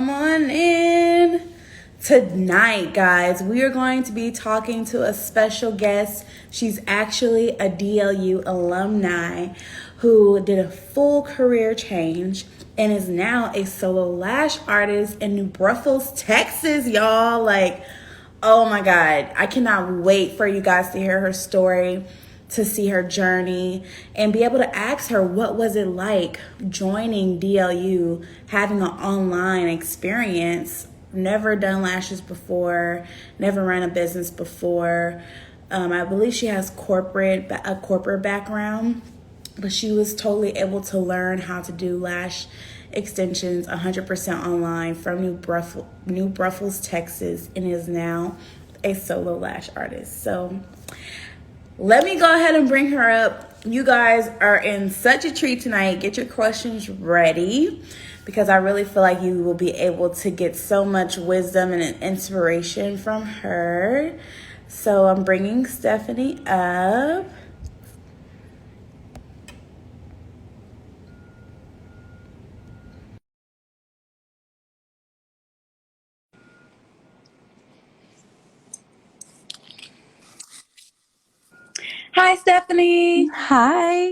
Come on in. Tonight, guys, we are going to be talking to a special guest. She's actually a DLU alumni who did a full career change and is now a solo lash artist in New Braunfels, Texas, y'all. Like, oh my God, I cannot wait for you guys to hear her story, to see her journey, and be able to ask her what was it like joining DLU, having an online experience, never done lashes before, never ran a business before. I believe she has a corporate background, but she was totally able to learn how to do lash extensions 100% online from New Braunfels, Texas, and is now a solo lash artist. So let me go ahead and bring her up. You guys are in such a treat tonight. Get your questions ready because I really feel like you will be able to get so much wisdom and inspiration from her. So I'm bringing Stephanie up. Hi, Stephanie. Hi,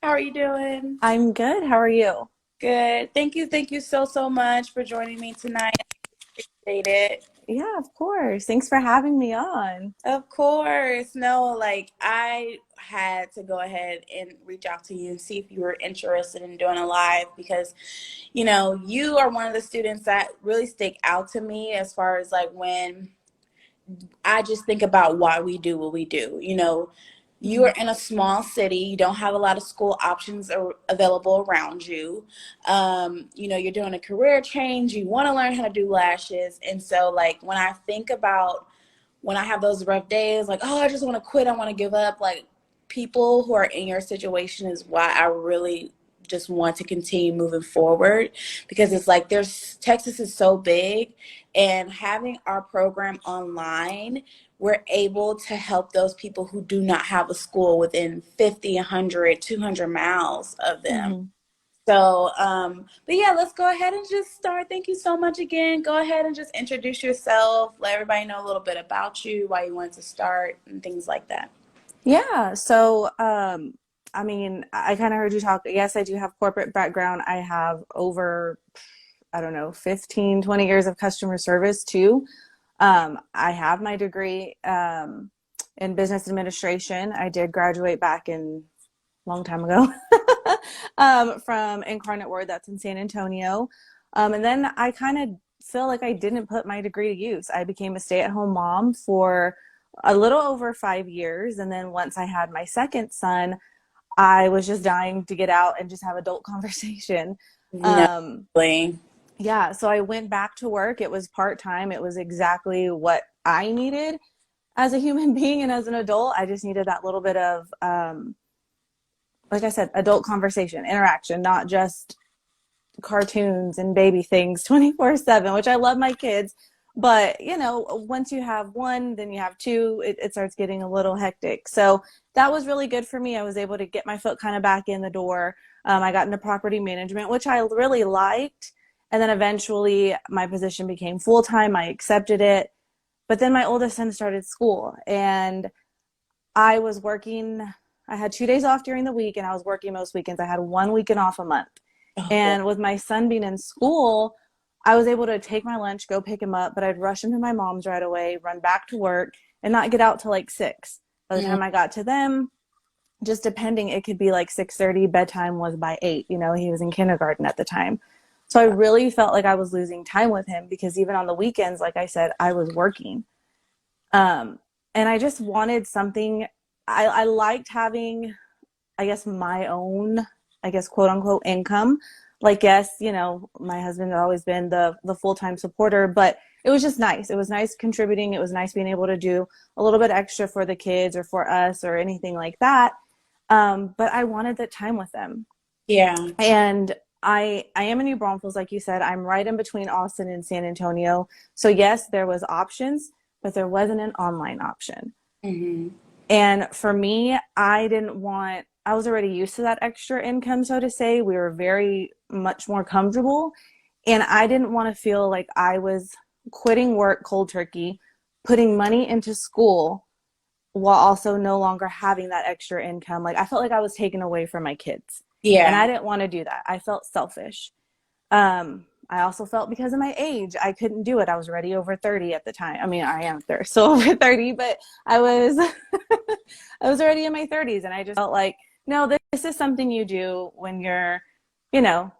How are you doing? I'm good. How are you? Good. Thank you so much for joining me tonight. I appreciate it. Yeah, of course. Thanks for having me on. Of course. No, like I had to go ahead and reach out to you and see if you were interested in doing a live because, you are one of the students that really stick out to me as far as like when I just think about why we do what we do. You are in a small city. You don't have a lot of school options available around you. You're doing a career change. You want to learn how to do lashes. And so, like, when I think about when I have those rough days, like, oh, I just want to quit. I want to give up. Like, people who are in your situation is why I really just want to continue moving forward because it's like Texas is so big, and having our program online, we're able to help those people who do not have a school within 50, 100, 200 miles of them. hmm So, but yeah, let's go ahead and just start. Thank you so much again. Go ahead and just introduce yourself. Let everybody know a little bit about you, why you wanted to start, and things like that. Yeah, I mean, I kind of heard you talk. Yes, I do have corporate background. I have over, I don't know, 15, 20 years of customer service too. I have my degree in business administration. I did graduate back in long time ago from Incarnate Word, that's in San Antonio. And then I kind of feel like I didn't put my degree to use. I became a stay-at-home mom for a little over 5 years. And then once I had my second son, I was just dying to get out and just have adult conversation. No, Um, really. yeah, so I went back to work. It was part-time. It was exactly what I needed as a human being and as an adult. I just needed that little bit of like I said, adult conversation, interaction, not just cartoons and baby things 24/7, which I love my kids. But, once you have one, then you have two, it starts getting a little hectic. So that was really good for me. I was able to get my foot kind of back in the door. I got into property management, which I really liked. And then eventually my position became full time. I accepted it. But then my oldest son started school and I was working. I had 2 days off during the week and I was working most weekends. I had one weekend off a month. Oh, boy. And with my son being in school, I was able to take my lunch, go pick him up, but I'd rush him to my mom's right away, run back to work, and not get out till like 6. By the Mm, time I got to them, just depending, it could be like 6:30. Bedtime was by 8. He was in kindergarten at the time. So I really felt like I was losing time with him because even on the weekends, like I said, I was working. Um, and I just wanted something. I liked having, I guess, my own, I guess, quote unquote income. Like, yes, my husband had always been the full-time supporter, but it was just nice. It was nice contributing. It was nice being able to do a little bit extra for the kids or for us or anything like that. But I wanted that time with them. yeah. And I am in New Braunfels, like you said. I'm right in between Austin and San Antonio. So yes, there was options, but there wasn't an online option. Hmm. And for me, I was already used to that extra income, so to say. We were very much more comfortable. And I didn't want to feel like I was quitting work cold turkey, putting money into school while also no longer having that extra income. Like I felt like I was taken away from my kids. And I Yeah. didn't want to do that. I felt selfish. I also felt because of my age, I couldn't do it. I was already over 30 at the time. I mean, I am still over 30, but I was I was already in my 30s, and I just felt like, no, this is something you do when you're, you know,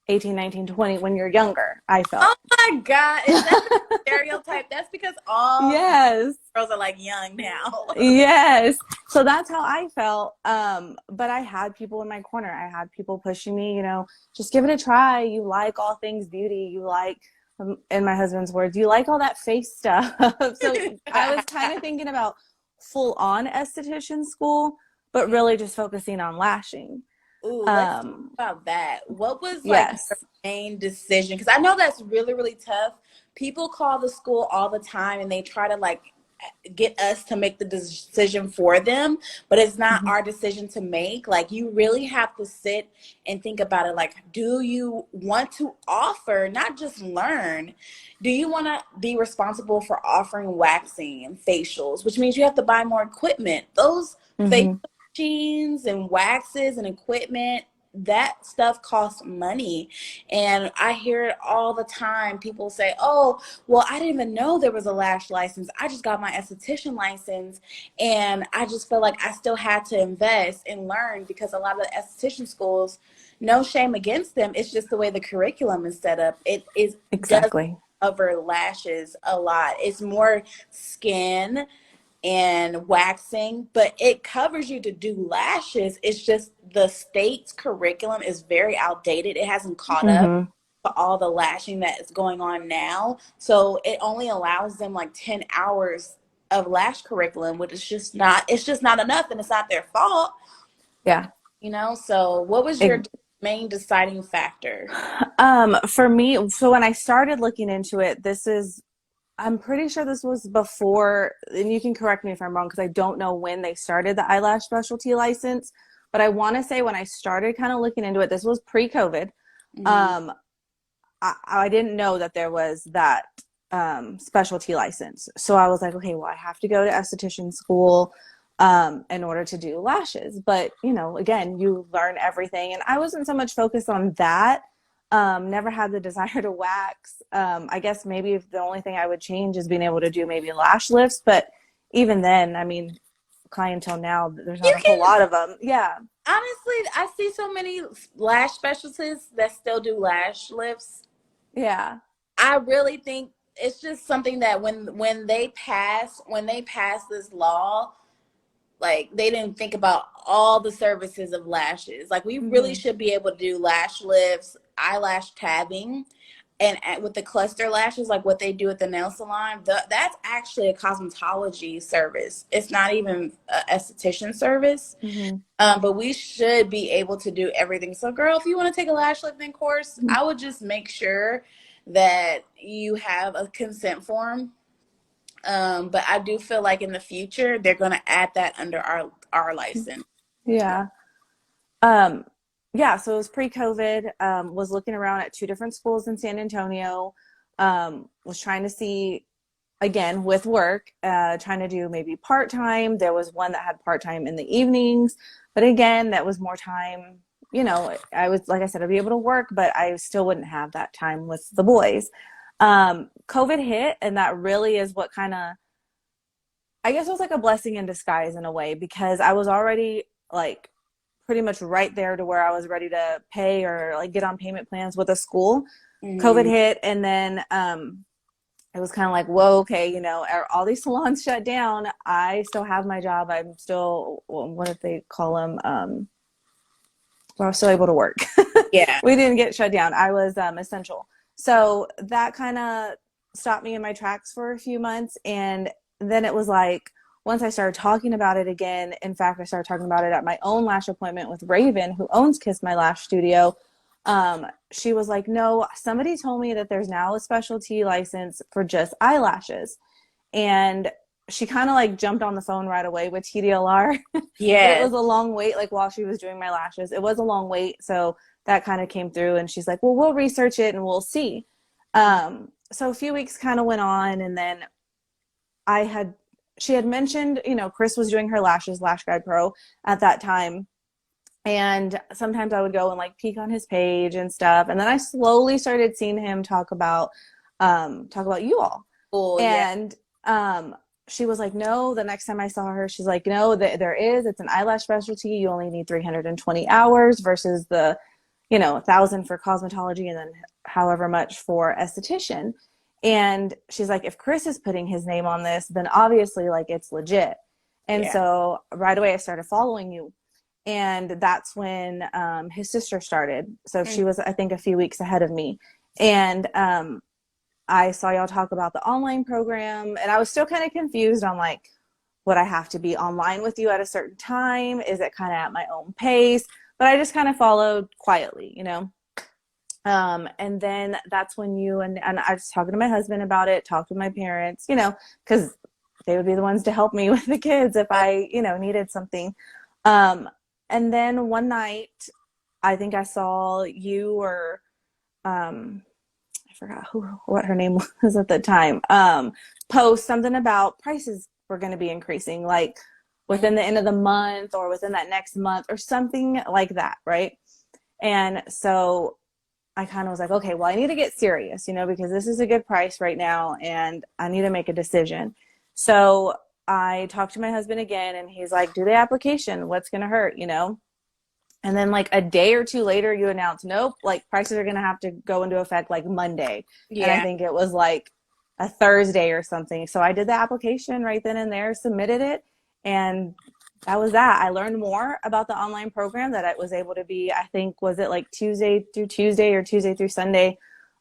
18, 19, 20, when you're younger, I felt. Oh my God. Is that the stereotype? That's because all Yes. girls are like young now. Yes. So that's how I felt. But I had people in my corner. I had people pushing me, just give it a try. You like all things beauty. You like, in my husband's words, you like all that face stuff. So I was kind of thinking about full on esthetician school, but really just focusing on lashing. Ooh, let's talk Um, about that. What was like your yes. main decision? Because I know that's really, really tough. People call the school all the time and they try to like get us to make the decision for them, but it's not Mhm. our decision to make. Like you really have to sit and think about it. Like, do you want to offer, not just learn? Do you want to be responsible for offering waxing and facials, which means you have to buy more equipment? Those facial Mhm. machines and waxes and equipment, that stuff costs money. And I hear it all the time. People say, oh, well, I didn't even know there was a lash license. I just got my esthetician license. And I just feel like I still had to invest and learn, because a lot of the esthetician schools, no shame against them, it's just the way the curriculum is set up. It is does Exactly. cover lashes a lot. It's more skin and waxing, but it covers you to do lashes. It's just the state's curriculum is very outdated. It hasn't caught up Mhm. to all the lashing that is going on now. So it only allows them like 10 hours of lash curriculum, which is just not, it's just not enough, and it's not their fault, Yeah. So what was your main deciding factor? For me, so when I started looking into it, I'm pretty sure this was before, and you can correct me if I'm wrong because I don't know when they started the eyelash specialty license, but I want to say when I started kind of looking into it, this was pre-COVID. Mm-hmm. Um, I didn't know that there was that specialty license. So I was like, okay, well, I have to go to esthetician school in order to do lashes. But, again, you learn everything. And I wasn't so much focused on that. Never had the desire to wax. I guess maybe if the only thing I would change is being able to do maybe lash lifts. But even then, I mean, clientele now, there's not You a whole can, lot of them. Yeah. honestly, I see so many lash specialists that still do lash lifts. Yeah. I really think it's just something that when they pass this law, like they didn't think about all the services of lashes. Like we really Mm-hmm. should be able to do lash lifts, eyelash tabbing, and with the cluster lashes, like what they do at the nail salon, that's actually a cosmetology service. It's not even an esthetician service. Mm-hmm. But we should be able to do everything. So, girl, if you want to take a lash lifting course, I would just make sure that you have a consent form. But I do feel like in the future they're going to add that under our license. Yeah. Um, yeah, so it was pre-COVID, was looking around at two different schools in San Antonio, was trying to see, again, with work, trying to do maybe part-time. There was one that had part-time in the evenings, but again, that was more time, I was, like I said, I'd be able to work, but I still wouldn't have that time with the boys. COVID hit, and that really is what kind of, I guess it was like a blessing in disguise in a way, because I was already like pretty much right there to where I was ready to pay or like get on payment plans with a school. COVID Mm-hmm. hit, and then it was kind of like, whoa, okay, all these salons shut down. I still have my job. I'm still, what did they call them? Well, I was still able to work. Yeah. We didn't get shut down. I was essential. So that kind of stopped me in my tracks for a few months. And then it was like, once I started talking about it again, in fact, I started talking about it at my own lash appointment with Raven, who owns Kiss My Lash Studio. She was like, no, somebody told me that there's now a specialty license for just eyelashes. And she kind of like jumped on the phone right away with TDLR, but it Yes. was a long wait. Like while she was doing my lashes, it was a long wait. So that kind of came through, and she's like, well, we'll research it and we'll see. So a few weeks kind of went on, and then I had, she had mentioned, Chris was doing her lashes, Lash Guide Pro at that time. And sometimes I would go and like peek on his page and stuff. And then I slowly started seeing him talk about you all. Oh, yeah. And she was like, no, the next time I saw her, she's like, no, it's an eyelash specialty. You only need 320 hours versus the, 1,000 for cosmetology and then however much for esthetician. And she's like, if Chris is putting his name on this, then obviously like it's legit. And so right away I started following you. And that's when his sister started. So she was, I think, a few weeks ahead of me. And I saw y'all talk about the online program, and I was still kind of confused on like, would I have to be online with you at a certain time? Is it kind of at my own pace? But I just kind of followed quietly, and then that's when you and I was talking to my husband about it, talked with my parents, because they would be the ones to help me with the kids if I, needed something. And then one night, I think I saw you or I forgot what her name was at the time, post something about prices were going to be increasing, like within the end of the month or within that next month or something like that, right? And so I kind of was like, okay, well, I need to get serious, because this is a good price right now and I need to make a decision. So I talked to my husband again, and he's like, do the application. What's going to hurt, And then like a day or two later, you announce, nope, like prices are going to have to go into effect like Monday. Yeah. And I think it was like a Thursday or something. So I did the application right then and there, submitted it. And that was that. I learned more about the online program that it was able to be, I think, was it like Tuesday through Tuesday or Tuesday through Sunday?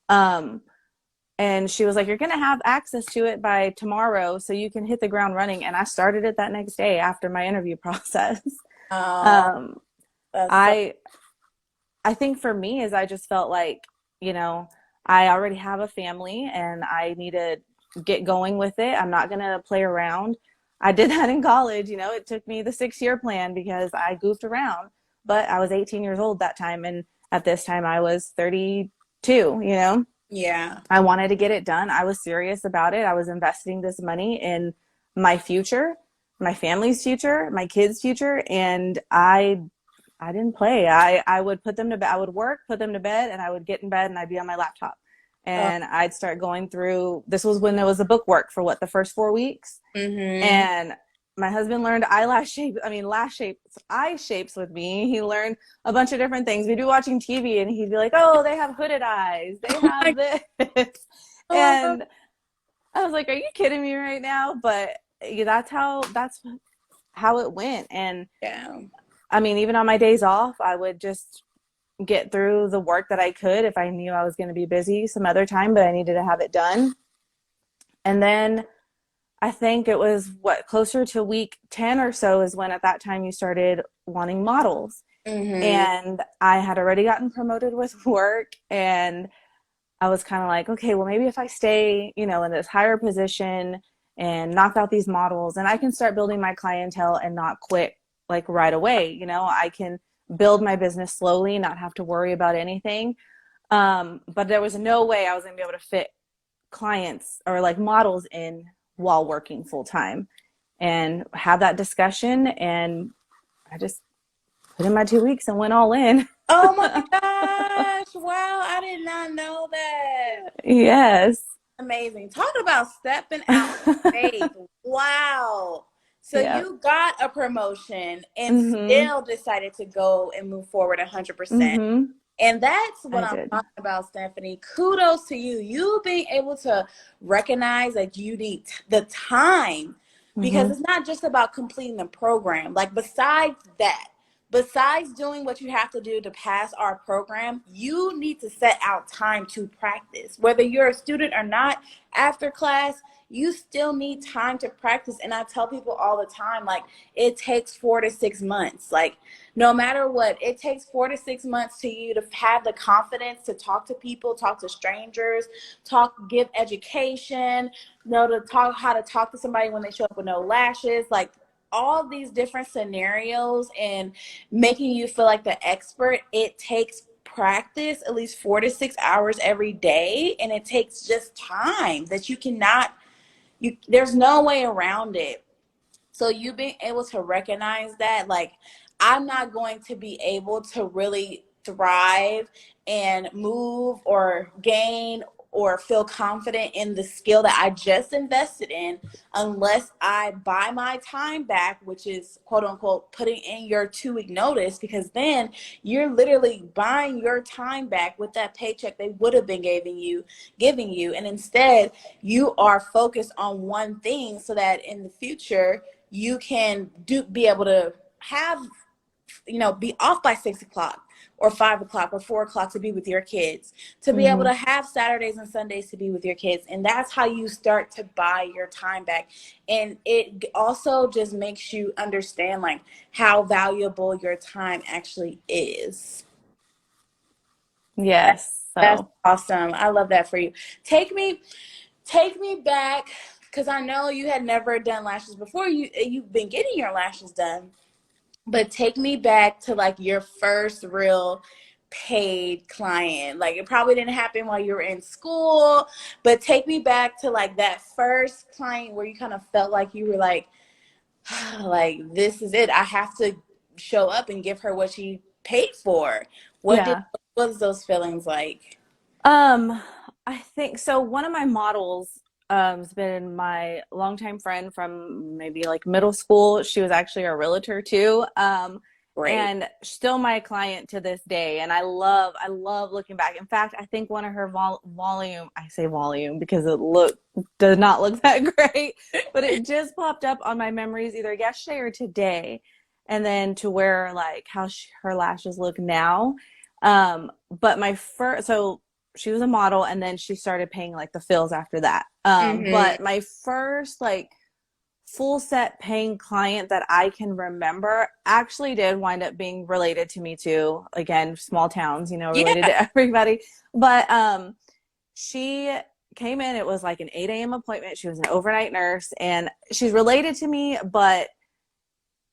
And she was like, you're going to have access to it by tomorrow so you can hit the ground running. And I started it that next day after my interview process. I think for me is I just felt like, I already have a family and I need to get going with it. I'm not going to play around. I did that in college. It took me the 6-year plan because I goofed around, but I was 18 years old that time. And at this time I was 32, Yeah. I wanted to get it done. I was serious about it. I was investing this money in my future, my family's future, my kids' future. And I didn't play. I would put them to bed. I would work, put them to bed, and I would get in bed and I'd be on my laptop. And I'd start going through, this was when there was a book work for the first 4 weeks. Mm-hmm. And my husband learned eye shapes with me. He learned a bunch of different things. We'd be watching TV and he'd be like, oh, they have hooded eyes. They have this. And I was like, are you kidding me right now? But that's how it went. And yeah. I mean, even on my days off, I would just get through the work that I could if I knew I was going to be busy some other time, but I needed to have it done. And then I think it was closer to week 10 or so is when at that time you started wanting models. Mm-hmm. And I had already gotten promoted with work, and I was kind of like, okay, well, maybe if I stay, in this higher position and knock out these models, and I can start building my clientele and not quit like right away. I can build my business slowly, not have to worry about anything. But there was no way I was going to be able to fit clients or like models in while working full time, and have that discussion. And I just put in my 2 weeks and went all in. Oh my gosh. Wow. I did not know that. Yes. Amazing. Talk about stepping out of faith. Wow. So you got a promotion and still decided to go and move forward 100%. Mm-hmm. And that's what I'm talking about, Stephanie. Kudos to you. You being able to recognize that you need the time, because it's not just about completing the program. Like besides doing what you have to do to pass our program, you need to set out time to practice. Whether you're a student or not, after class, you still need time to practice. And I tell people all the time, like, it takes 4 to 6 months. Like, no matter what, it takes 4 to 6 months to you to have the confidence to talk to people, talk to strangers, give education, how to talk to somebody when they show up with no lashes, like all these different scenarios, and making you feel like the expert. It takes practice at least 4 to 6 hours every day, and it takes just time that you cannot, there's no way around it. So you being able to recognize that, like, I'm not going to be able to really thrive and move or gain or feel confident in the skill that I just invested in unless I buy my time back, which is quote unquote putting in your 2 week notice, because then you're literally buying your time back with that paycheck they would have been giving you. And instead you are focused on one thing so that in the future you can be able to have, be off by 6 o'clock or 5 o'clock or 4 o'clock to be with your kids, to be able Mm-hmm. to have Saturdays and Sundays to be with your kids. And that's how you start to buy your time back. And it also just makes you understand like how valuable your time actually is. Yes. That's So awesome. I love that for you. Take me back, because I know you had never done lashes before. You've been getting your lashes done. But take me back to like your first real paid client. Like it probably didn't happen while you were in school, but take me back to like that first client where you kind of felt like you were like, like this is it. I have to show up and give her what she paid for. yeah. What was those feelings like? Um, I think so. One of my models has been my longtime friend from maybe like middle school. She was actually a realtor too. Great. And still my client to this day. And I love looking back. In fact, I think one of her volume, I say volume because does not look that great, but it just popped up on my memories either yesterday or today. And then to where like how her lashes look now. But so she was a model and then she started paying like the fills after that. Mm-hmm. But my first like full set paying client that I can remember actually did wind up being related to me too. Again, small towns, related Yeah. to everybody. But she came in, it was like an 8 a.m. appointment. She was an overnight nurse and she's related to me, but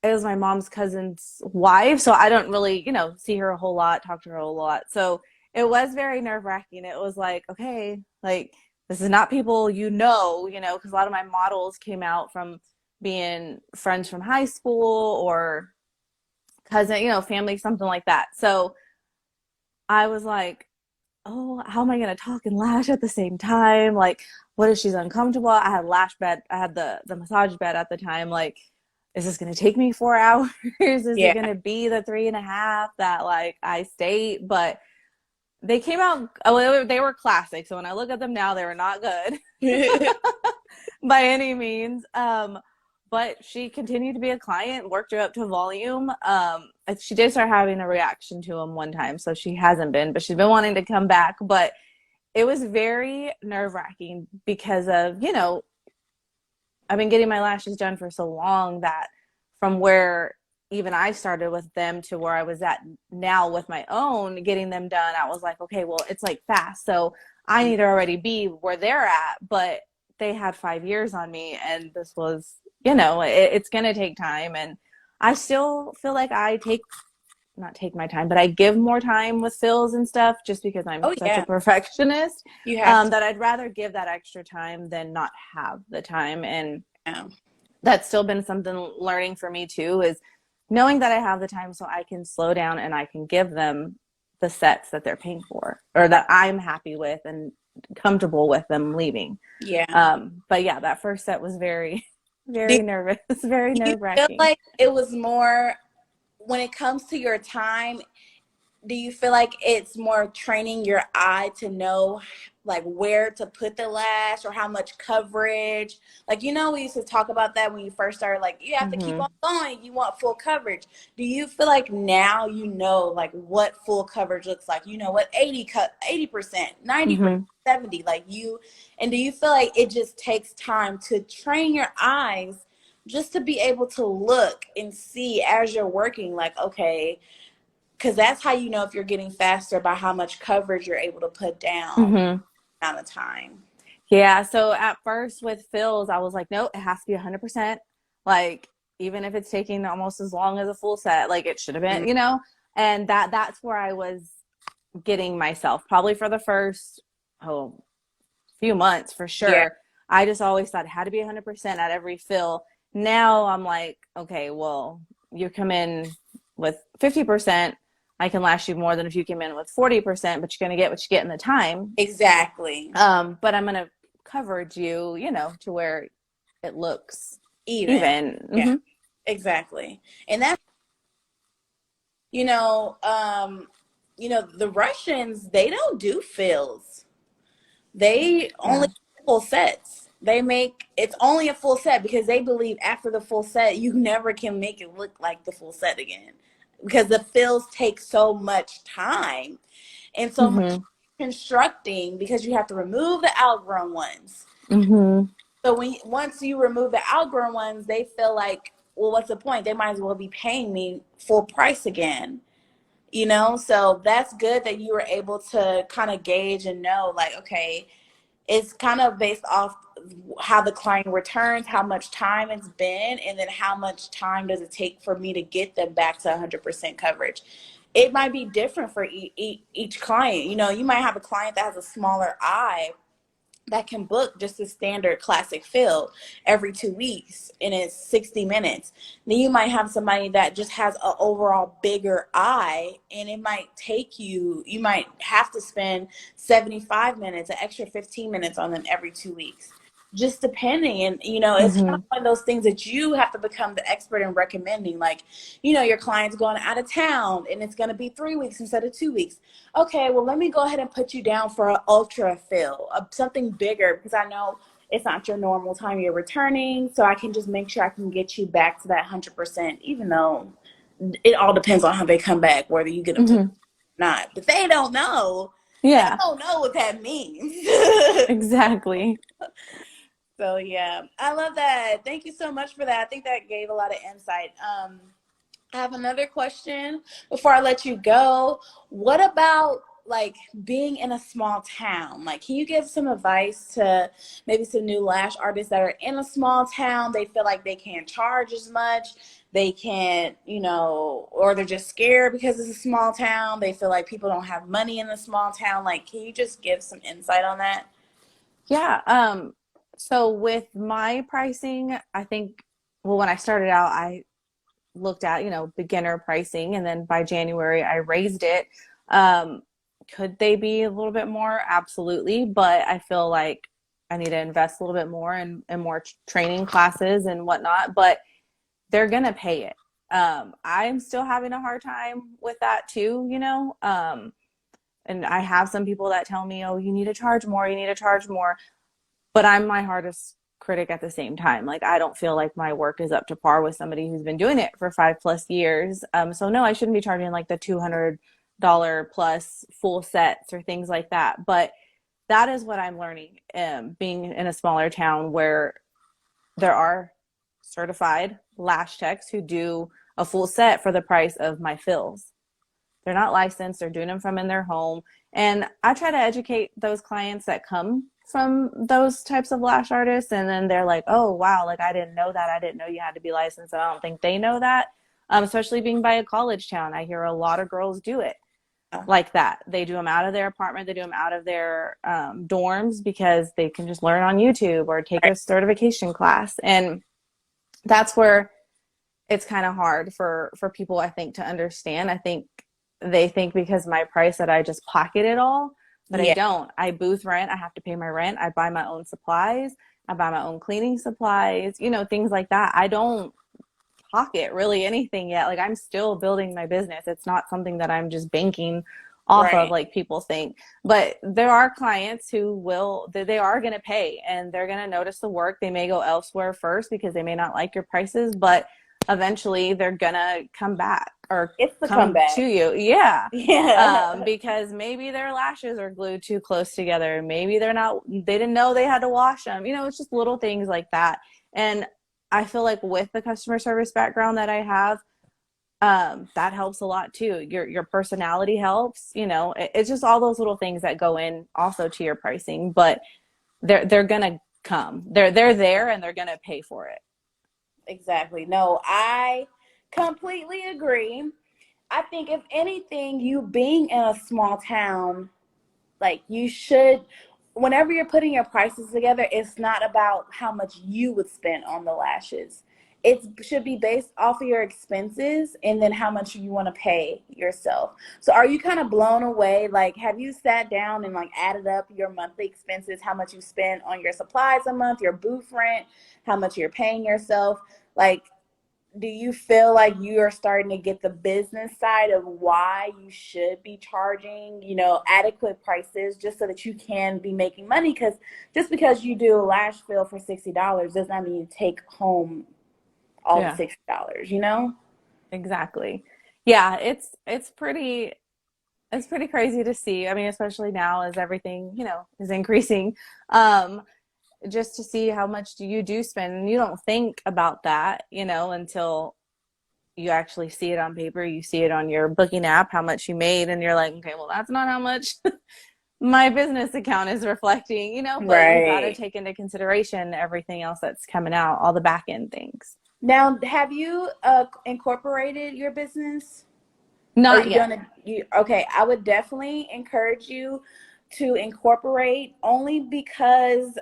it was my mom's cousin's wife. So I don't really, see her a whole lot, talk to her a whole lot. So it was very nerve wracking. It was like, okay, like this is not people because a lot of my models came out from being friends from high school or cousin, family, something like that. So I was like, oh, how am I going to talk and lash at the same time? Like, what if she's uncomfortable? I had lash bed. I had the massage bed at the time. Like, is this going to take me 4 hours? Is it Yeah. going to be the 3.5 that like I state? But they came out, oh, they were classic. So when I look at them now, they were not good by any means. But she continued to be a client, worked her up to volume. She did start having a reaction to him one time, so she hasn't been, but she's been wanting to come back. But it was very nerve wracking because of, I've been getting my lashes done for so long that from where even I started with them to where I was at now with my own getting them done, I was like, okay, well, it's like fast. So I need to already be where they're at, but they had 5 years on me and this was, it's going to take time. And I still feel like not take my time, but I give more time with fills and stuff just because I'm Oh such a yeah. perfectionist, You have to. that I'd rather give that extra time than not have the time. And Yeah. that's still been something learning for me too, is knowing that I have the time so I can slow down and I can give them the sets that they're paying for or that I'm happy with and comfortable with them leaving. Yeah. But yeah, that first set was very, Do very nervous, very do you nerve feel wracking. like it was more when it comes to your time? Do you feel like it's more training your eye to know like where to put the lash or how much coverage? Like, we used to talk about that when you first started, like you have to keep Mm-hmm. on going, you want full coverage. Do you feel like now like what full coverage looks like? What 80%, 90%, Mm-hmm. 70, like and do you feel like it just takes time to train your eyes just to be able to look and see as you're working, like, okay, because that's how you know if you're getting faster by how much coverage you're able to put down Mm-hmm. amount of time. Yeah, so at first with fills, I was like, no, it has to be 100%. Like, even if it's taking almost as long as a full set, like it should have been, Mm. And that's where I was getting myself, probably for the first oh few months for Yeah. sure. I just always thought it had to be 100% at every fill. Now I'm like, okay, well, you come in with 50%, I can last you more than if you came in with 40%, but you're going to get what you get in the time. Exactly. But I'm going to coverage you, to where it looks Even. even. Yeah. Mm-hmm. Exactly. And that's, you know, the Russians, they don't do fills. They only Yeah. full sets. They make it's only a full set because they believe after the full set you never can make it look like the full set again. Because the fills take so much time and so much Mm-hmm. constructing because you have to remove the outgrown ones. Mm-hmm. So once you remove the outgrown ones, they feel like, well, what's the point? They might as well be paying me full price again. So that's good that you were able to kind of gauge and know, like, okay, it's kind of based off how the client returns, how much time it's been, and then how much time does it take for me to get them back to 100% coverage. It might be different for each client. You might have a client that has a smaller eye that can book just a standard classic fill every 2 weeks and it's 60 minutes. Then you might have somebody that just has an overall bigger eye and it might take you might have to spend 75 minutes, an extra 15 minutes on them every 2 weeks. Just depending. And, it's kind of Mm-hmm. one of those things that you have to become the expert in recommending. Like, your client's going out of town and it's going to be 3 weeks instead of 2 weeks. Okay, well, let me go ahead and put you down for an ultra fill, something bigger, because I know it's not your normal time you're returning. So I can just make sure I can get you back to that 100%, even though it all depends on how they come back, whether you get them to or Mm-hmm. not. But they don't know. They Yeah, don't know what that means. exactly. So yeah, I love that. Thank you so much for that. I think that gave a lot of insight. I have another question before I let you go. What about like being in a small town? Like, can you give some advice to maybe some new lash artists that are in a small town? They feel like they can't charge as much. They can't, or they're just scared because it's a small town. They feel like people don't have money in a small town. Like, can you just give some insight on that? Yeah. So with my pricing, I think, well, when I started out, I looked at, beginner pricing, and then by January, I raised it. Um, could they be a little bit more? Absolutely. But I feel like I need to invest a little bit more in more training classes and whatnot, but they're going to pay it. I'm still having a hard time with that too, and I have some people that tell me, oh, you need to charge more, you need to charge more, but I'm my hardest critic at the same time. Like, I don't feel like my work is up to par with somebody who's been doing it for 5+ years. So no, I shouldn't be charging like the $200 plus full sets or things like that. But that is what I'm learning, being in a smaller town where there are certified lash techs who do a full set for the price of my fills. They're not licensed, they're doing them from in their home. And I try to educate those clients that come from those types of lash artists. And then they're like, oh, wow, like I didn't know that. I didn't know you had to be licensed. And I don't think they know that. Especially being by a college town. I hear a lot of girls do it like that. They do them out of their apartment, they do them out of their dorms because they can just learn on YouTube or take Right. a certification class. And that's where it's kind of hard for people, I think, to understand. I think they think because my price that I just pocket it all, but I Yeah. don't. I booth rent, I have to pay my rent, I buy my own supplies, I buy my own cleaning supplies, things like that. I don't pocket really anything yet. Like, I'm still building my business. It's not something that I'm just banking off of Right. like people think. But there are clients who will, they are going to pay and they're going to notice the work. They may go elsewhere first because they may not like your prices, but eventually they're going to come back or It's the come to comeback. you. Yeah. Yeah. Because maybe their lashes are glued too close together. Maybe they didn't know they had to wash them. It's just little things like that. And I feel like with the customer service background that I have, that helps a lot too. Your personality helps. It's just all those little things that go in also to your pricing. But they're gonna come. They're there and they're gonna pay for it. Exactly. No, I completely agree. I think if anything, you being in a small town, like you should, whenever you're putting your prices together, it's not about how much you would spend on the lashes. It should be based off of your expenses and then how much you want to pay yourself. So are you kind of blown away? Like, have you sat down and like added up your monthly expenses, how much you spend on your supplies a month, your booth rent, how much you're paying yourself? Like, do you feel like you are starting to get the business side of why you should be charging, adequate prices just so that you can be making money? Because just because you do a lash fill for $60 does not mean you take home all the Yeah, $60. exactly. Yeah, it's pretty crazy to see. I mean, especially now as everything, is increasing. Um, just to see how much do you do spend, and you don't think about that, until you actually see it on paper, you see it on your booking app, how much you made, and you're like, okay, well, that's not how much my business account is reflecting, but you got to Right. take into consideration everything else that's coming out, all the back end things. Now, have you incorporated your business? Are Not you yet. doing it? Okay, I would definitely encourage you to incorporate only because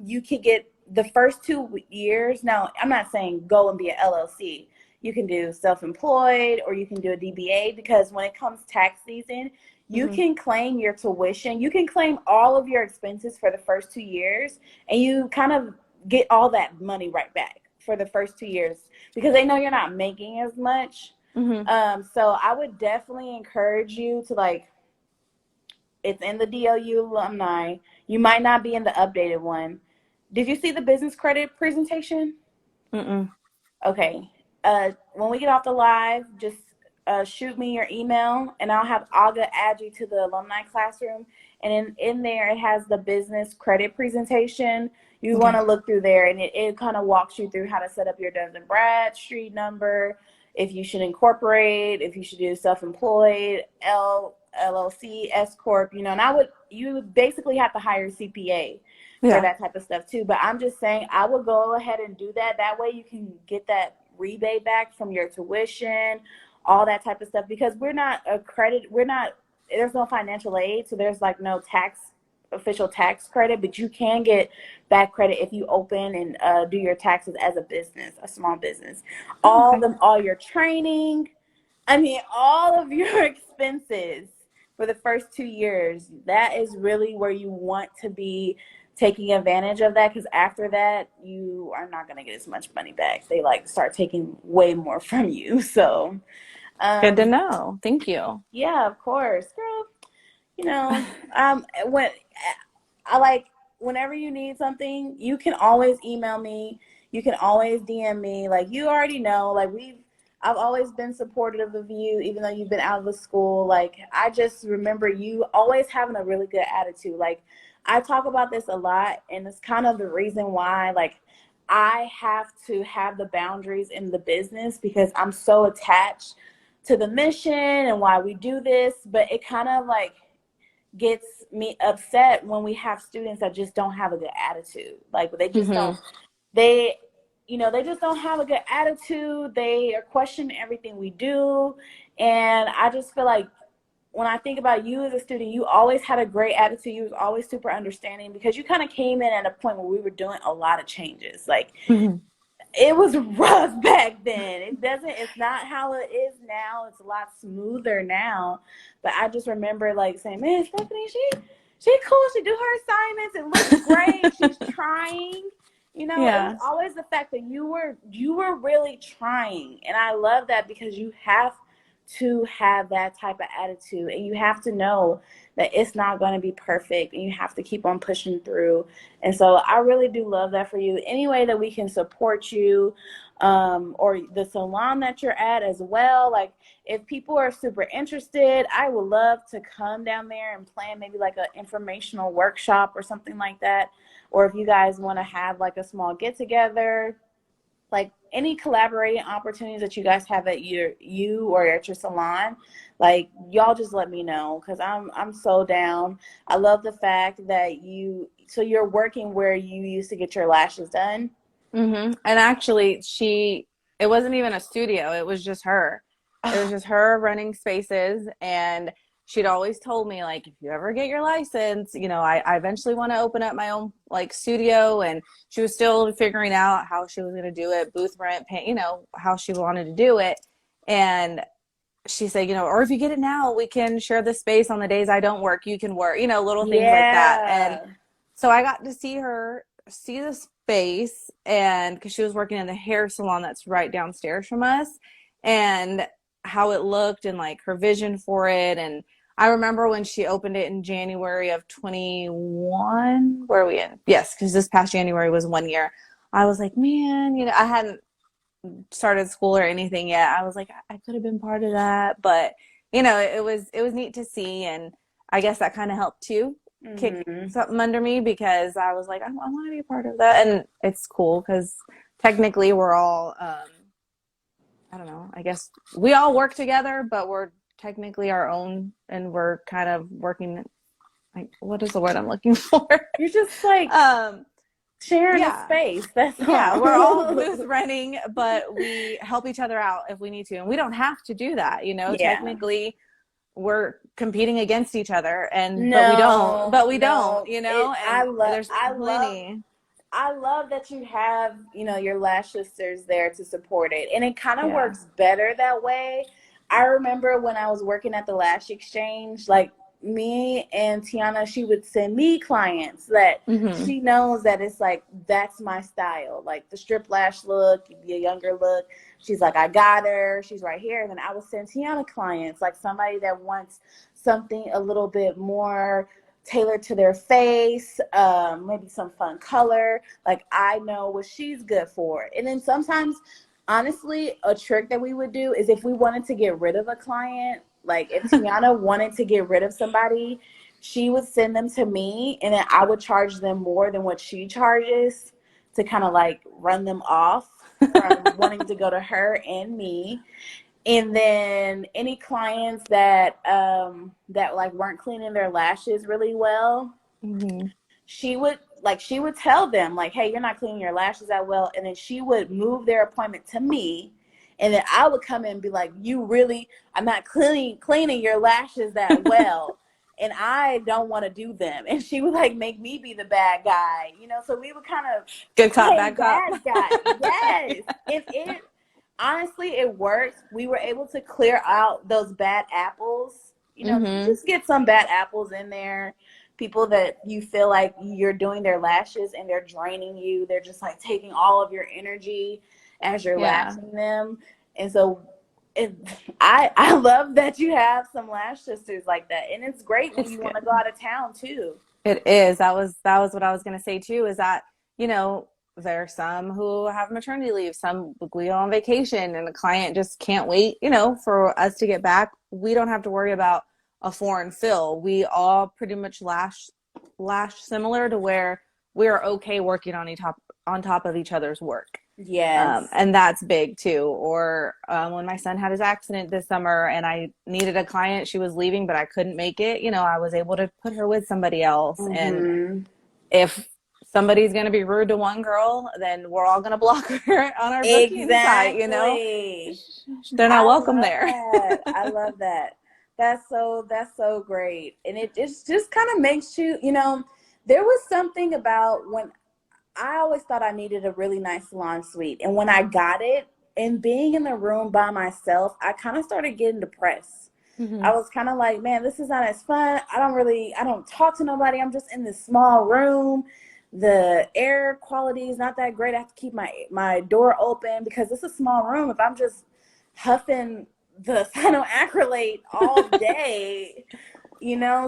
you can get the first 2 years. Now, I'm not saying go and be an LLC. You can do self-employed or you can do a DBA because when it comes tax season, you Hmm. can claim your tuition. You can claim all of your expenses for the first 2 years, and you kind of get all that money right back for the first 2 years because they know you're not making as much. Hmm. So I would definitely encourage you to like, it's in the DOU alumni. You might not be in the updated one. Did you see the business credit presentation? Mm-mm. Okay. When we get off the live, just shoot me your email, and I'll have Aga add you to the alumni classroom. And in there, it has the business credit presentation. You want Okay. to look through there, and it kind of walks you through how to set up your Dun and Bradstreet number, if you should incorporate, if you should do self-employed, LLC, S corp. And you would basically have to hire a CPA for Yeah. that type of stuff too. But I'm just saying I would go ahead and do that. That way you can get that rebate back from your tuition, all that type of stuff. Because there's no financial aid, so there's like no official tax credit, but you can get back credit if you open and do your taxes as a business, a small business. Oh, okay. All your training, I mean, all of your expenses for the first 2 years, that is really where you want to be taking advantage of that, because after that, you are not going to get as much money back. They like start taking way more from you. So, Good to um, know. Thank you. yeah, of course, girl. When I like whenever you need something, you can always email me. You can always DM me. Like you already know, like I've always been supportive of you, even though you've been out of the school. Like I just remember you always having a really good attitude. Like I talk about this a lot, and it's kind of the reason why, like, I have to have the boundaries in the business because I'm so attached to the mission and why we do this. But it kind of like gets me upset when we have students that just don't have a good attitude. Like they just don't, Hmm. they, they just don't have a good attitude. They are questioning everything we do. And I just feel like when I think about you as a student, you always had a great attitude. You was always super understanding because you kind of came in at a point where we were doing a lot of changes. Like Hmm. it was rough back then. It's not how it is now. It's a lot smoother now. But I just remember like saying, man, Stephanie, she cool. She do her assignments. It looks great. She's trying. It was Yeah. always the fact that you were really trying. And I love that because you have to have that type of attitude, and you have to know that it's not going to be perfect, and you have to keep on pushing through. And so I really do love that for you. Any way that we can support you, or the salon that you're at as well. Like if people are super interested, I would love to come down there and plan maybe like an informational workshop or something like that. Or if you guys want to have like a small get together, like any collaborating opportunities that you guys have at you or at your salon, like y'all just let me know because I'm so down. I love the fact that you're working where you used to get your lashes done. And actually, it wasn't even a studio. It was just her. It was just her running spaces. And she'd always told me, like, if you ever get your license, I eventually want to open up my own like studio. And she was still figuring out how she was going to do it, booth rent, pay, how she wanted to do it. And she said, or if you get it now, we can share the space on the days I don't work. You can work, little things like that. And Yeah. so I got to see the space, and because she was working in the hair salon that's right downstairs from us, and how it looked and like her vision for it. And I remember when she opened it in January of 21. Where are we in? Yes, because this past January was 1 year. I was like, man, I hadn't started school or anything yet. I was like, I could have been part of that, but it was neat to see, and I guess that kind of helped too kick Mm-hmm. something under me, because I was like, I want to be a part of that. And it's cool because technically we're all I don't know, I guess we all work together, but we're technically our own, and we're kind of working, like, what is the word I'm looking for? You're just like um sharing a yeah, space. That's yeah, we're all all. booth renting, but we help each other out if we need to. And we don't have to do that, Yeah. Technically we're competing against each other, and No, but we don't, no. It and there's plenty. I love that you have, your Lash sisters there to support it. And it kind of Yeah. works better that way. I remember when I was working at the Lash Exchange, like me and Tiana, she would send me clients that Mm-hmm. she knows that it's like, that's my style. Like the strip lash look, the younger look. She's like, I got her. She's right here. And then I would send Tiana clients, like somebody that wants something a little bit more tailored to their face, maybe some fun color. Like I know what she's good for. And then sometimes, honestly, a trick that we would do is if we wanted to get rid of a client, like if Tiana wanted to get rid of somebody, she would send them to me, and then I would charge them more than what she charges to kind of like run them off from wanting to go to her and me. And then any clients that like weren't cleaning their lashes really well, Mm-hmm. she would tell them like, hey, you're not cleaning your lashes that well. And then she would move their appointment to me, and then I would come in and be like, you really, I'm not cleaning your lashes that well, and I don't want to do them. And she would like make me be the bad guy, so we would kind of Good cop, play bad cop. bad guy. Yes. And it honestly, it works. We were able to clear out those bad apples. You Mm-hmm. just get some bad apples in there. People that you feel like you're doing their lashes and they're draining you. They're just like taking all of your energy as you're Yeah, lashing them. And so I love that you have some lash sisters like that. And it's great when it's you want to good. go out of town too. It is. That was what I was going to say too, is that, there are some who have maternity leave, some we go on vacation, and the client just can't wait, for us to get back. We don't have to worry about a foreign fill. We all pretty much lash similar, to where we're okay working on top of each other's work. Yes. And that's big too. Or when my son had his accident this summer and I needed a client, she was leaving, but I couldn't make it. I was able to put her with somebody else. And Mm-hmm. if somebody's going to be rude to one girl, then we're all going to block her on our booking site. Exactly. They're not I welcome love there. that. I love that. That's so great. And it's just kind of makes you, there was something about when I always thought I needed a really nice salon suite. And when I got it and being in the room by myself, I kind of started getting depressed. Mm-hmm. I was kind of like, man, this is not as fun. I don't talk to nobody. I'm just in this small room. The air quality is not that great. I have to keep my door open because it's a small room. If I'm just huffing the cyanoacrylate all day,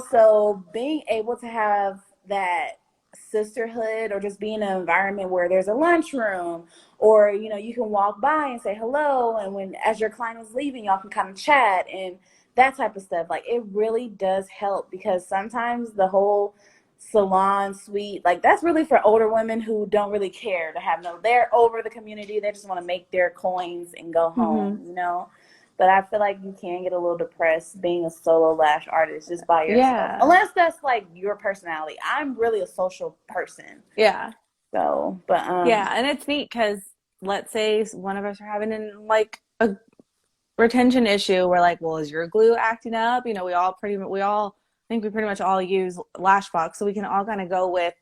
so being able to have that sisterhood, or just be in an environment where there's a lunchroom, or you can walk by and say hello, and when as your client is leaving, y'all can kind of chat and that type of stuff. Like it really does help, because sometimes the whole salon suite, like that's really for older women who don't really care to have they're over the community, they just want to make their coins and go Mm-hmm. home. But I feel like you can get a little depressed being a solo lash artist just by yourself. Yeah. Unless that's like your personality. I'm really a social person. Yeah. So, but Yeah. And it's neat because let's say one of us are having like a retention issue, we're like, well, is your glue acting up? I think we pretty much all use Lashbox, so we can all kind of go with,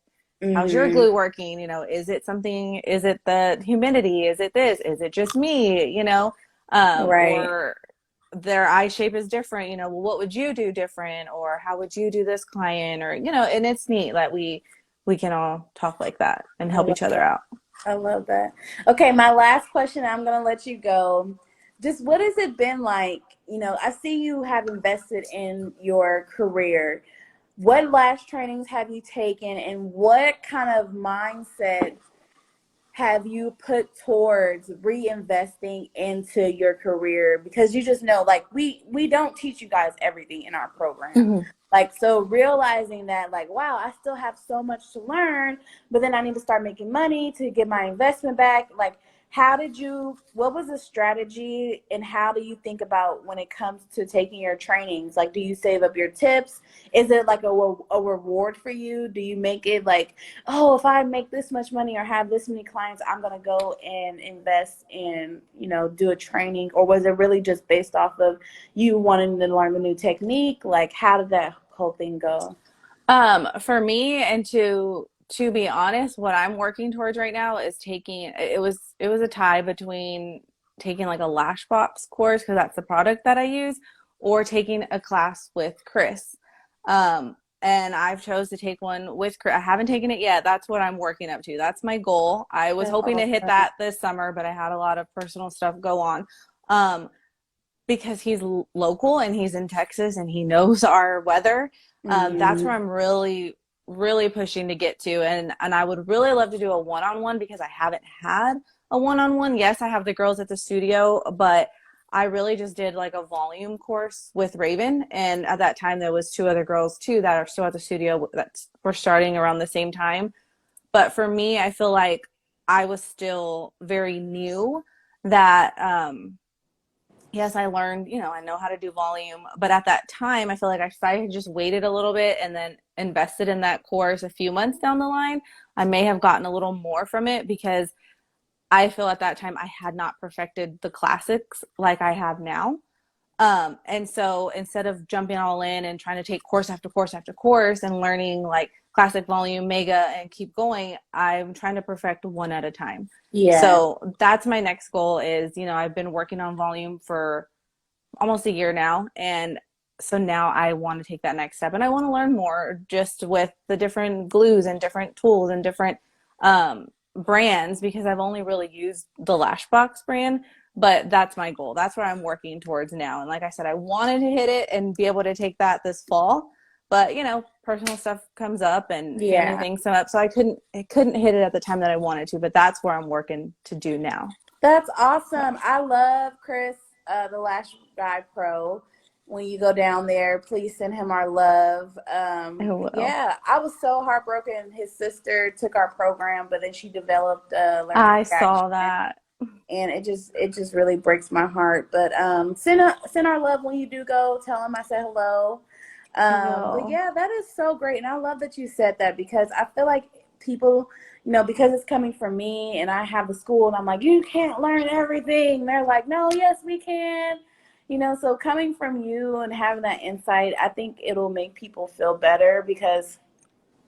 how's your Mm-hmm. glue working? Is it something, is it the humidity? Is it this? Is it just me? Right. Or their eye shape is different, well, what would you do different? Or how would you do this client? Or, and it's neat that we can all talk like that and I help love each other that. out. I love that. Okay, my last question, I'm going to let you go. Just what has it been like? I see you have invested in your career. What lash trainings have you taken, and what kind of mindset have you put towards reinvesting into your career? Because you just know, like, we don't teach you guys everything in our program. Mm-hmm. Like, so realizing that, like, wow, I still have so much to learn, but then I need to start making money to get my investment back. Like, what was the strategy, and how do you think about when it comes to taking your trainings? Like, do you save up your tips? Is it like a reward for you? Do you make it like, oh, if I make this much money or have this many clients, I'm going to go and invest in, do a training? Or was it really just based off of you wanting to learn the new technique? Like, how did that whole thing go? For me, and to be honest, what I'm working towards right now is taking, it was a tie between taking like a Lashbox course, because that's the product that I use, or taking a class with Chris. And I've chose to take one with Chris. I haven't taken it yet. That's what I'm working up to. That's my goal. I was That's hoping to hit awesome. that this summer, but I had a lot of personal stuff go on. Um, because he's local and he's in Texas and he knows our weather. That's where Mm-hmm. I'm really, really pushing to get to. And I would really love to do a one-on-one, because I haven't had a one-on-one. Yes, I have the girls at the studio, but I really just did like a volume course with Raven. And at that time, there was two other girls too that are still at the studio that were starting around the same time. But for me, I feel like I was still very new, that yes, I learned, I know how to do volume, but at that time, I feel like if I had just waited a little bit and then invested in that course a few months down the line, I may have gotten a little more from it, because I feel at that time I had not perfected the classics like I have now. And so instead of jumping all in and trying to take course after course after course and learning like classic, volume, mega, and keep going, I'm trying to perfect one at a time. Yeah. So that's my next goal is, I've been working on volume for almost a year now. And so now I want to take that next step, and I want to learn more just with the different glues and different tools and different brands, because I've only really used the Lashbox brand. But that's my goal. That's what I'm working towards now. And like I said, I wanted to hit it and be able to take that this fall. But personal stuff comes up and family Yeah. things come up. So I couldn't hit it at the time that I wanted to, but that's where I'm working to do now. That's awesome. I love Chris, the Lash Guy Pro. When you go down there, please send him our love. I will. Yeah, I was so heartbroken. His sister took our program, but then she developed allergic I saw reaction, that. and it just really breaks my heart. But send our love when you do go. Tell him I said hello. I But will. yeah, that is so great, and I love that you said that, because I feel like people, because it's coming from me, and I have the school, and I'm like, you can't learn everything. They're like, no, yes, we can. So coming from you and having that insight, I think it'll make people feel better, because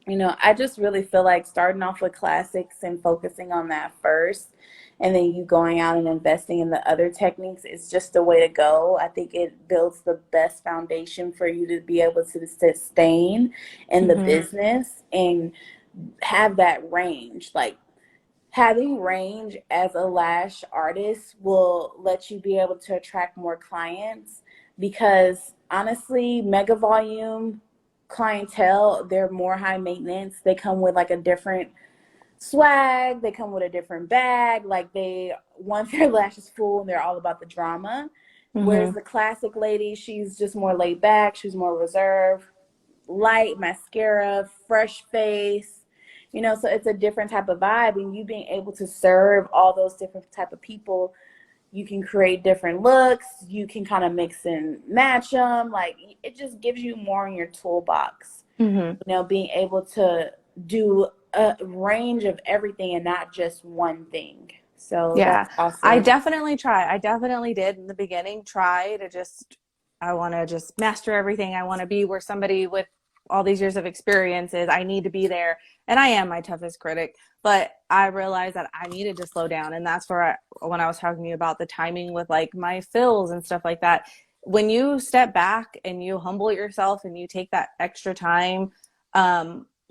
I just really feel like starting off with classics and focusing on that first, and then you going out and investing in the other techniques is just the way to go. I think it builds the best foundation for you to be able to sustain in the Hmm. business and have that range. Like, having range as a lash artist will let you be able to attract more clients, because honestly, mega volume clientele, they're more high maintenance. They come with like a different swag, they come with a different bag. Like, they want their lashes full and they're all about the drama. Whereas Hmm. the classic lady, she's just more laid back, she's more reserved, light mascara, fresh face. So it's a different type of vibe, and you being able to serve all those different type of people, you can create different looks. You can kind of mix and match them. Like, it just gives you more in your toolbox. Hmm. Being able to do a range of everything and not just one thing. So Yeah, that's I awesome. definitely try. I definitely did in the beginning try to just, I want to just master everything. I want to be where somebody with all these years of experience is. I need to be there. And I am my toughest critic, but I realized that I needed to slow down. And that's where when I was talking to you about the timing with like my fills and stuff like that, when you step back and you humble yourself and you take that extra time,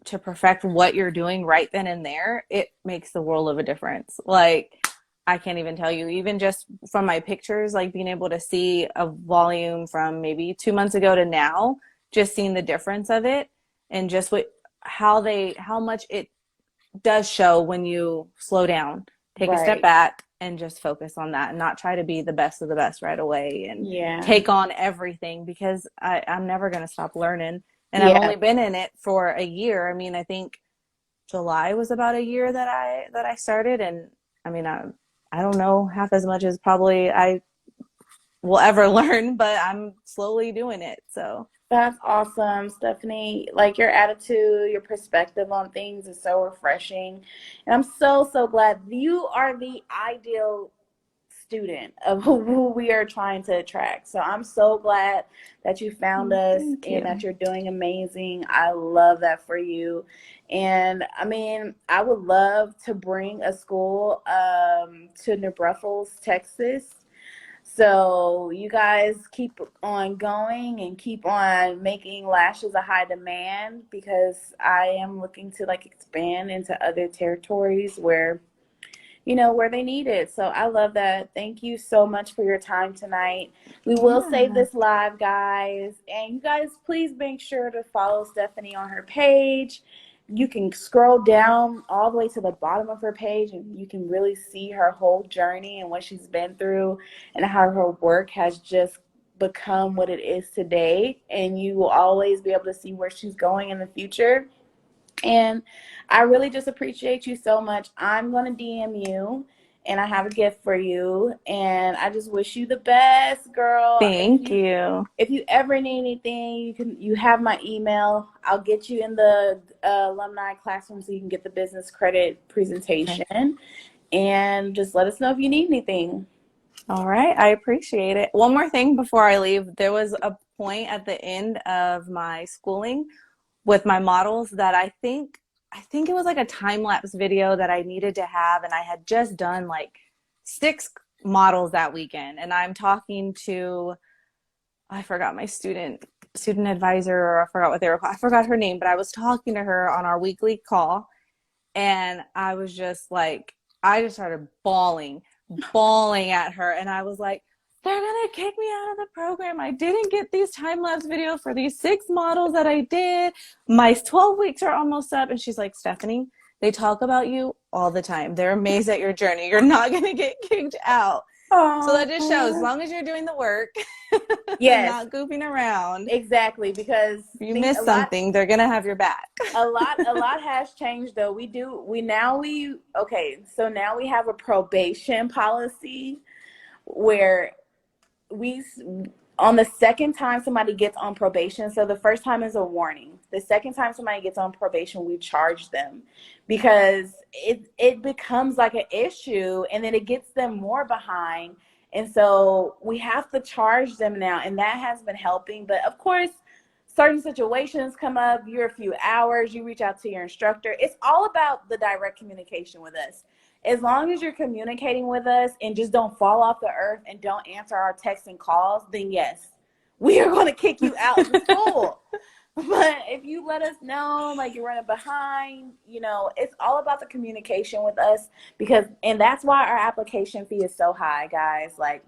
to perfect what you're doing right then and there, it makes the world of a difference. Like, I can't even tell you, even just from my pictures, like being able to see a volume from maybe 2 months ago to now, just seeing the difference of it and just how much it does show when you slow down, take a step Right. back and just focus on that and not try to be the best of the best right away and Yeah. take on everything because I'm never going to stop learning. And I've Yeah. only been in it for a year. I mean, I think July was about a year that I started, and I mean, I don't know half as much as probably I will ever learn, but I'm slowly doing it. So That's awesome, Stephanie. Like your attitude, your perspective on things is so refreshing. And I'm so, so glad you are the ideal student of who we are trying to attract. So I'm so glad that you found us thank and that you. you're doing amazing. I love that for you. And I mean, I would love to bring a school to New Braunfels, Texas. So you guys keep on going and keep on making lashes a high demand because I am looking to like expand into other territories where where they need it. So I love that. Thank you so much for your time tonight. We will save Yeah. this live, guys. And you guys, please make sure to follow Stephanie on her page. You can scroll down all the way to the bottom of her page and you can really see her whole journey and what she's been through and how her work has just become what it is today. And you will always be able to see where she's going in the future. And I really just appreciate you so much. I'm going to DM you and I have a gift for you. And I just wish you the best, girl. Thank you. If you ever need anything, you have my email. I'll get you in the alumni classroom so you can get the business credit Okay. presentation. And just let us know if you need anything. All right. I appreciate it. One more thing before I leave. There was a point at the end of my schooling with my models that I think it was like a time lapse video that I needed to have, and I had just done like 6 models that weekend. And I'm talking to, I forgot my student advisor, or I forgot what they were called. I forgot her name, but I was talking to her on our weekly call, and I was just like, I just started bawling at her, and I was like, they're gonna kick me out of the program. I didn't get these time lapse videos for these 6 models that I did. My 12 weeks are almost up. And she's like, Stephanie, they talk about you all the time. They're amazed at your journey. You're not gonna get kicked out. So that just shows, as Oh, long as you're doing the work and yes, not goofing around, exactly. Because if you things miss something, they're gonna have your back. a lot has changed though. So now we have a probation policy where we on the second time somebody gets on probation, so the first time is a warning, the second time somebody gets on probation we charge them because it becomes like an issue and then it gets them more behind, and so we have to charge them now, and that has been helping. But of course certain situations come up, you're a few hours, you reach out to your instructor. It's all about the direct communication with us. As long as you're communicating with us and just don't fall off the earth and don't answer our texts and calls, then yes, we are going to kick you out of the school. But if you let us know like you're running behind, it's all about the communication with us, and that's why our application fee is so high, guys. Like,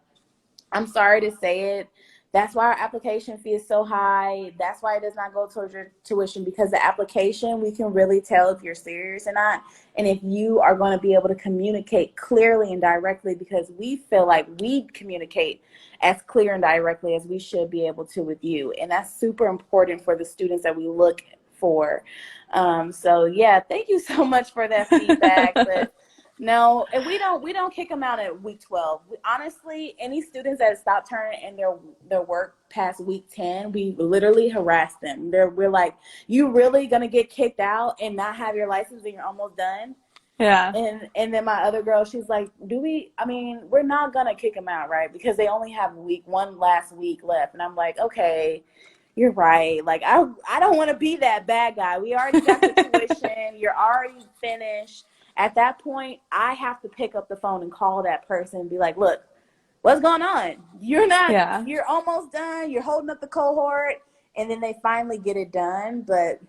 I'm sorry to say it. That's why our application fee is so high. That's why it does not go towards your tuition, because the application, we can really tell if you're serious or not. And if you are going to be able to communicate clearly and directly, because we feel like we communicate as clear and directly as we should be able to with you. And that's super important for the students that we look for. So yeah, thank you so much for that feedback. But no, and we don't kick them out at week 12. Honestly, any students that stop turning in their work past week 10, we literally harass them. We're like, you really gonna get kicked out and not have your license and you're almost done? Yeah. And then my other girl, she's like, "Do we? I mean, we're not gonna kick him out, right? Because they only have one last week left." And I'm like, "Okay, you're right. Like, I don't want to be that bad guy. We already got the tuition. You're already finished. At that point, I have to pick up the phone and call that person and be like, look, what's going on? You're not. Yeah. You're almost done. You're holding up the cohort." And then they finally get it done, but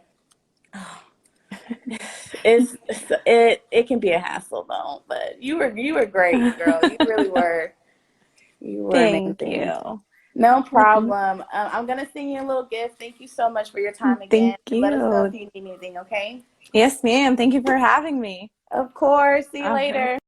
it can be a hassle though. But you were great, girl. You really were. You were Thank amazing. you. No Well, thank, problem. I'm gonna send you a little gift. Thank you so much for your time thank again. Let us know if you. you need anything. Okay? Yes, ma'am. Thank you for having me. Of course. See you All right. later.